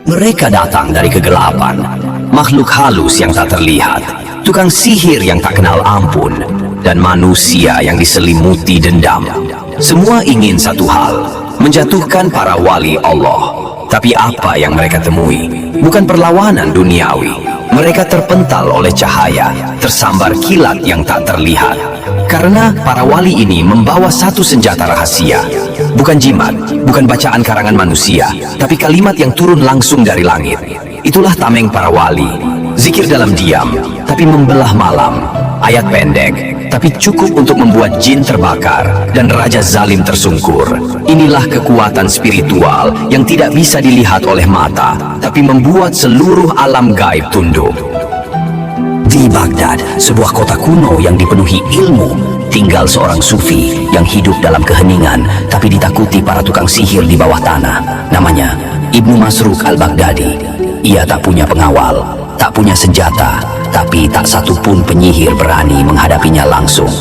Mereka datang dari kegelapan, makhluk halus yang tak terlihat, tukang sihir yang tak kenal ampun, dan manusia yang diselimuti dendam. Semua ingin satu hal, menjatuhkan para wali Allah. Tapi apa yang mereka temui? Bukan perlawanan duniawi. Mereka terpental oleh cahaya, tersambar kilat yang tak terlihat. Karena para wali ini membawa satu senjata rahasia. Bukan jimat, bukan bacaan karangan manusia, tapi kalimat yang turun langsung dari langit. Itulah tameng para wali. Zikir dalam diam, tapi membelah malam. Ayat pendek, tapi cukup untuk membuat jin terbakar dan raja zalim tersungkur. Inilah kekuatan spiritual yang tidak bisa dilihat oleh mata, tapi membuat seluruh alam gaib tunduk. Di Baghdad, sebuah kota kuno yang dipenuhi ilmu, tinggal seorang sufi yang hidup dalam keheningan, tapi ditakuti para tukang sihir di bawah tanah. Namanya Ibnu Masruk al-Baghdadi. Ia tak punya pengawal, tak punya senjata, tapi tak satu pun penyihir berani menghadapinya langsung.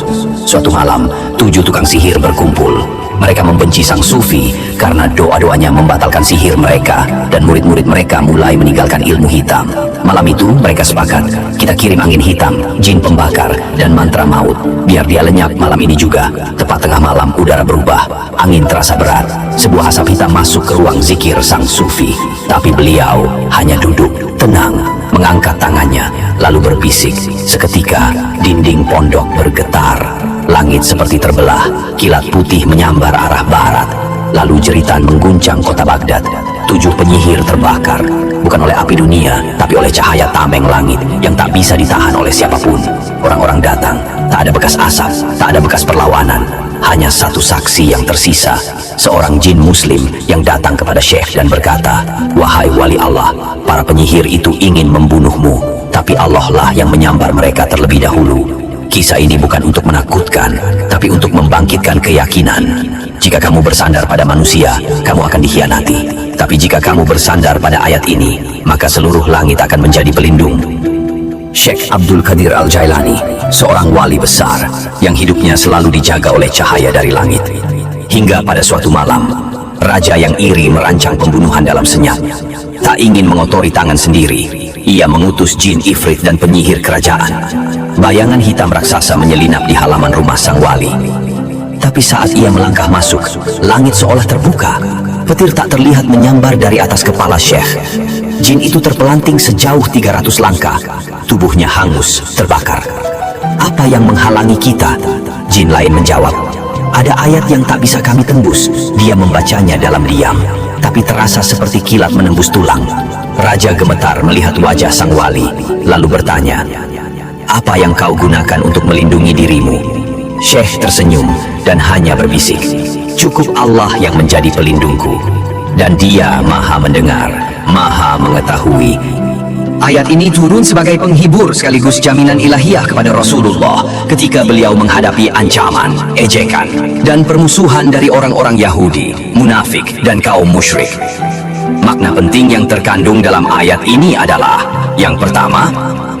Suatu malam, 7 tukang sihir berkumpul. Mereka membenci sang sufi karena doa-doanya membatalkan sihir mereka, dan murid-murid mereka mulai meninggalkan ilmu hitam. Malam itu mereka sepakat, kita kirim angin hitam, jin pembakar, dan mantra maut, biar dia lenyap malam ini juga. Tepat tengah malam udara berubah, angin terasa berat. Sebuah asap hitam masuk ke ruang zikir sang sufi, tapi beliau hanya duduk tenang, mengangkat tangannya, lalu berbisik. Seketika dinding pondok bergetar, langit seperti terbelah, kilat putih menyambar arah barat, lalu jeritan mengguncang kota Baghdad. 7 penyihir terbakar, bukan oleh api dunia, tapi oleh cahaya tameng langit yang tak bisa ditahan oleh siapapun. Orang-orang datang, tak ada bekas asap, tak ada bekas perlawanan, hanya satu saksi yang tersisa, seorang jin muslim yang datang kepada Syekh dan berkata, "Wahai wali Allah, para penyihir itu ingin membunuhmu, tapi Allah lah yang menyambar mereka terlebih dahulu. Kisah ini bukan untuk menakutkan, tapi untuk membangkitkan keyakinan. Jika kamu bersandar pada manusia, kamu akan dikhianati. Tapi jika kamu bersandar pada ayat ini, maka seluruh langit akan menjadi pelindung." Syekh Abdul Qadir Al-Jailani, seorang wali besar yang hidupnya selalu dijaga oleh cahaya dari langit. Hingga pada suatu malam, raja yang iri merancang pembunuhan dalam senyap. Tak ingin mengotori tangan sendiri, ia mengutus jin ifrit dan penyihir kerajaan. Bayangan hitam raksasa menyelinap di halaman rumah sang wali. Tapi saat ia melangkah masuk, langit seolah terbuka. Petir tak terlihat menyambar dari atas kepala Syekh. Jin itu terpelanting sejauh 300 langkah. Tubuhnya hangus, terbakar. "Apa yang menghalangi kita?" Jin lain menjawab, "Ada ayat yang tak bisa kami tembus." Dia membacanya dalam diam, tapi terasa seperti kilat menembus tulang. Raja gemetar melihat wajah sang wali, lalu bertanya, "Apa yang kau gunakan untuk melindungi dirimu?" Syekh tersenyum dan hanya berbisik, "Cukup Allah yang menjadi pelindungku, dan Dia maha mendengar, maha mengetahui." Ayat ini turun sebagai penghibur sekaligus jaminan ilahiyah kepada Rasulullah ketika beliau menghadapi ancaman, ejekan, dan permusuhan dari orang-orang Yahudi, munafik, dan kaum musyrik. Makna penting yang terkandung dalam ayat ini adalah, yang pertama,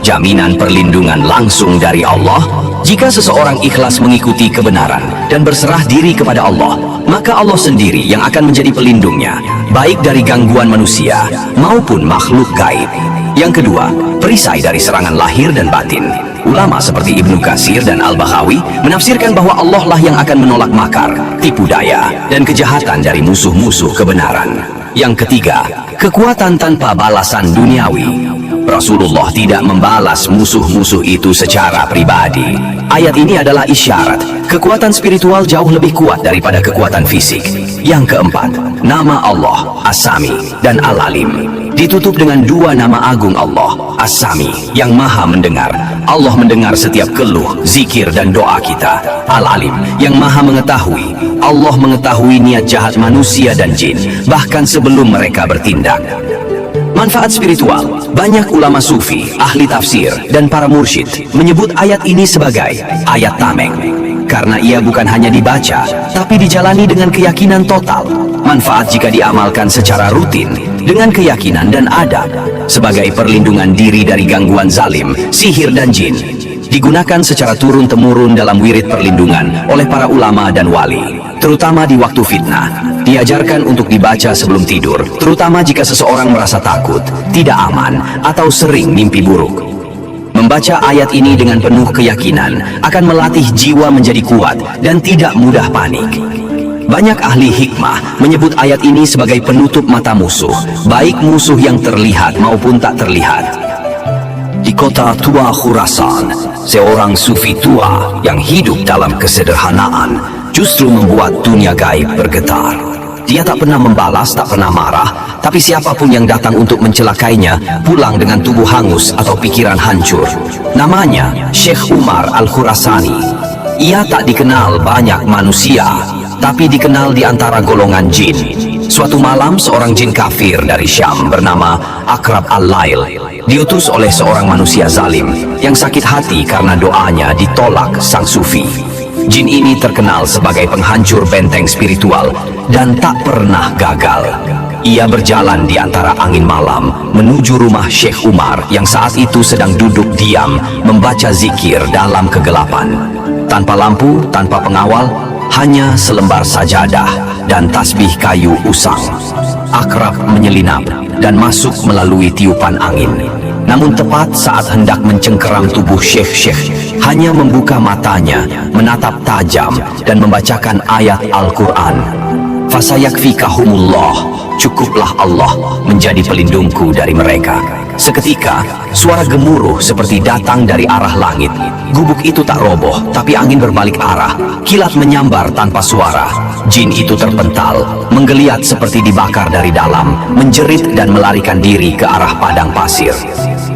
jaminan perlindungan langsung dari Allah. Jika seseorang ikhlas mengikuti kebenaran dan berserah diri kepada Allah, maka Allah sendiri yang akan menjadi pelindungnya, baik dari gangguan manusia maupun makhluk gaib. Yang kedua, perisai dari serangan lahir dan batin. Ulama seperti Ibnu Katsir dan Al-Bakhawi menafsirkan bahwa Allah lah yang akan menolak makar, tipu daya, dan kejahatan dari musuh-musuh kebenaran. Yang ketiga, kekuatan tanpa balasan duniawi. Rasulullah tidak membalas musuh-musuh itu secara pribadi. Ayat ini adalah isyarat kekuatan spiritual jauh lebih kuat daripada kekuatan fisik. Yang keempat, nama Allah As-Sami dan Al-Alim ditutup dengan 2 nama agung Allah. As-Sami yang maha mendengar, Allah mendengar setiap keluh, zikir, dan doa kita. Al-Alim yang maha mengetahui, Allah mengetahui niat jahat manusia dan jin bahkan sebelum mereka bertindak. Manfaat spiritual. Banyak ulama sufi, ahli tafsir, dan para mursyid menyebut ayat ini sebagai ayat tameng, karena ia bukan hanya dibaca, tapi dijalani dengan keyakinan total. Manfaat jika diamalkan secara rutin, dengan keyakinan dan adab, sebagai perlindungan diri dari gangguan zalim, sihir, dan jin. Digunakan secara turun-temurun dalam wirid perlindungan oleh para ulama dan wali. terutama di waktu fitnah. Diajarkan untuk dibaca sebelum tidur, terutama jika seseorang merasa takut, tidak aman, atau sering mimpi buruk. Membaca ayat ini dengan penuh keyakinan akan melatih jiwa menjadi kuat dan tidak mudah panik. Banyak ahli hikmah menyebut ayat ini sebagai penutup mata musuh, baik musuh yang terlihat maupun tak terlihat. Di kota tua Khurasan, seorang sufi tua yang hidup dalam kesederhanaan justru membuat dunia gaib bergetar. Dia tak pernah membalas, tak pernah marah, tapi siapapun yang datang untuk mencelakainya pulang dengan tubuh hangus atau pikiran hancur. Namanya Syekh Umar Al-Khurasani. Ia tak dikenal banyak manusia, tapi dikenal di antara golongan jin. Suatu malam seorang jin kafir dari Syam bernama Akrab Al-Lail diutus oleh seorang manusia zalim yang sakit hati karena doanya ditolak sang sufi. Jin ini terkenal sebagai penghancur benteng spiritual dan tak pernah gagal. Ia berjalan di antara angin malam menuju rumah Syekh Umar yang saat itu sedang duduk diam membaca zikir dalam kegelapan. Tanpa lampu, tanpa pengawal, hanya selembar sajadah dan tasbih kayu usang. Akrab menyelinap dan masuk melalui tiupan angin. Namun tepat saat hendak mencengkeram tubuh Syekh hanya membuka matanya, menatap tajam dan membacakan ayat Al-Quran. Fasayakfikahumullah, cukuplah Allah menjadi pelindungku dari mereka. Seketika, suara gemuruh seperti datang dari arah langit. Gubuk itu tak roboh, tapi angin berbalik arah. Kilat menyambar tanpa suara. Jin itu terpental, menggeliat seperti dibakar dari dalam, menjerit dan melarikan diri ke arah padang pasir.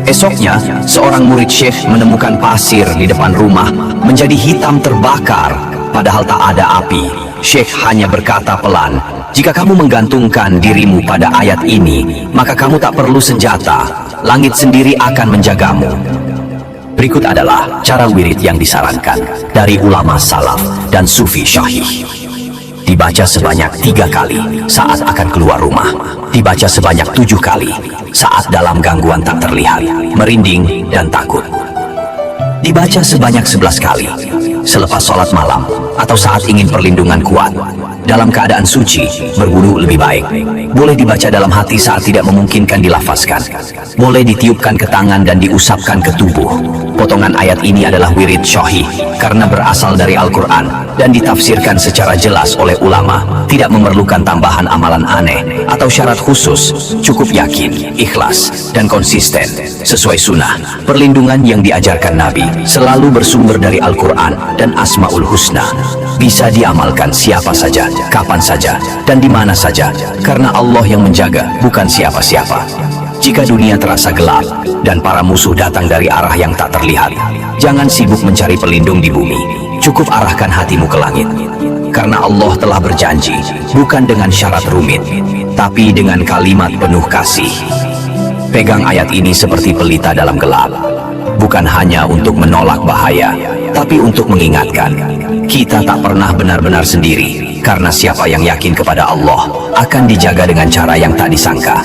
Esoknya, seorang murid Syekh menemukan pasir di depan rumah menjadi hitam terbakar, padahal tak ada api. Syekh hanya berkata pelan, "Jika kamu menggantungkan dirimu pada ayat ini, maka kamu tak perlu senjata. Langit sendiri akan menjagamu." Berikut adalah cara wirid yang disarankan dari ulama salaf dan sufi syahih. Dibaca sebanyak 3 kali saat akan keluar rumah. Dibaca sebanyak 7 kali saat dalam gangguan tak terlihat, merinding dan takut. Dibaca sebanyak 11 kali selepas sholat malam atau saat ingin perlindungan kuat. Dalam keadaan suci, berwudu lebih baik. Boleh dibaca dalam hati saat tidak memungkinkan dilafazkan. Boleh ditiupkan ke tangan dan diusapkan ke tubuh. Potongan ayat ini adalah wirid syahih karena berasal dari Al-Quran dan ditafsirkan secara jelas oleh ulama. Tidak memerlukan tambahan amalan aneh atau syarat khusus. Cukup yakin, ikhlas, dan konsisten sesuai sunnah. Perlindungan yang diajarkan Nabi selalu bersumber dari Al-Quran dan Asmaul Husna. Bisa diamalkan siapa saja, kapan saja, dan di mana saja, karena Allah yang menjaga, bukan siapa-siapa. Jika dunia terasa gelap dan para musuh datang dari arah yang tak terlihat, jangan sibuk mencari pelindung di bumi. Cukup arahkan hatimu ke langit, karena Allah telah berjanji, bukan dengan syarat rumit, tapi dengan kalimat penuh kasih. Pegang ayat ini seperti pelita dalam gelap, bukan hanya untuk menolak bahaya, tapi untuk mengingatkan, kita tak pernah benar-benar sendiri, karena siapa yang yakin kepada Allah akan dijaga dengan cara yang tak disangka.